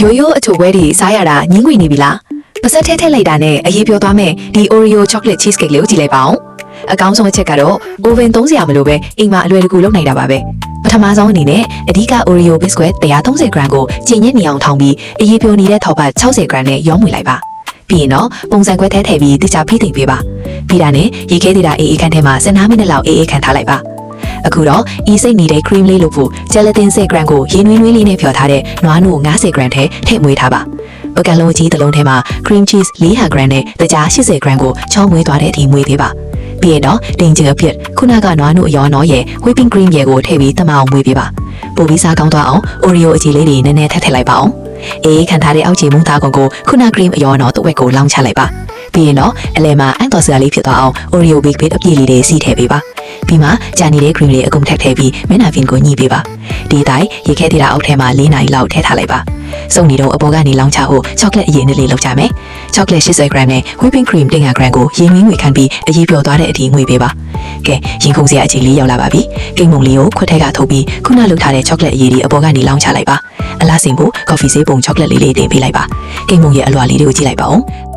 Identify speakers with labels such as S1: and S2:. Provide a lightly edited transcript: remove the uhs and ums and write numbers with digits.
S1: ရိုးရိုးအချိုပွဲတွေစားရတာညင်းငွေနေပြီလားပါစက်ထဲထည့်လိုက်တာနဲ့အရေးပြောသွားမယ်ဒီ Oreo chocolate cheesecake လေးကိုကြည့်လိုက်ပါအောင်အကောင်းဆုံးအချက်ကတော့ oven သုံးစရာမလိုပဲအိမ်မှာအလွယ်တကူလုပ်နိုင်တာပါပဲပထမဆုံးအနေနဲ့အဓိက Oreo biscuit 130 gram ကိုကျင်းညက်နေအောင်ထောင်ပြီးအရေးပြောနေတဲ့ထောက်ပတ်60 gram နဲ့ရောမွေလိုက်ပါပြီးရင်တော့ပုံစံခွဲထဲထည့်ပြီးတခြားဖိသိမ့်ပေးပါပြီးတာနဲ့ရေခဲသေးတာအေးအေးခန့်ထဲမှာ15မိနစ်လောက်အေးအေးခန့်ထားလိုက်ပါအခုတော့ဤစိတ်နေတဲ့ cream လေးလို့ဖို့ gelatin 10 gram ကိုရေနွေးနွေးလေးနဲ့ဖျော်ထားတဲ့နွားနို့90 gram ထဲထည့်မွေးထားပါပကံလုံးကြီးတစ်လုံးထဲမှာ cream cheese 400 gram နဲ့တခြား80 gram ကိုချောင်းမွေးသွားတဲ့အထိမွေးပေးပါပြီးရင်တော့တင်ချင်အဖြစ်ခုနကနွားနို့အရောနော်ရဲ့ whipping cream ရဲ့ကိုထည့်ပြီးတမအောင်မွေးပေးပါပိုပြီးစားကောင်းသွားအောင် Oreo အကြီးလေးတွေနည်းနည်းထည့်လိုက်ပါအောင်အေးခံထားတဲ့အောက်ခြေမုံသားကုန်ကိုခုန cream အရောနော်တစ်ဝက်ကိုလောင်းချလိုက်ပါပြီးရင်တော့အလဲမှာအန်တော်စရာလေးဖြစ်သွားအောင် Oreo big bit အပြည့်လေးတွေစီးထည့်ပေးပါပြီးမှကြာနေတဲ့ cream လေးအကုန်ထည့်ပြီးမျက်နှာပြင်ကိုညှိပေးပါဒီတိုင်းရေခဲသေးတာအောက်ထဲမှာ4နာရီလောက်ထည့်ထားလိုက်ပါစုံနေတော့အပေါ်ကနေလောင်းချဖို့ chocolate အရင်လေးလောက်ချမယ် chocolate 80 gram နဲ့ whipping cream 100 gram ကိုရေနွေးငွေခန့်ပြီးအရေးပျော်သွားတဲ့အထိငွေပေးပါကဲရင်ခုန်စရာအချိန်လေးရောက်လာပါပြီကိန်းမုံလေးကိုခွက်ထဲကထုတ်ပြီးခုနလုပ်ထားတဲ့ chocolate အရေးလေးအပေါ်ကနေလောင်းချလိုက်ပါအလားစင်ဖို့ coffee ဆေးပုံ chocolate လေးတင်ပေးလိုက်ပါကိန်းမုံရဲ့အလွာလေးတွေကိုကြည့်လိုက်ပါဦး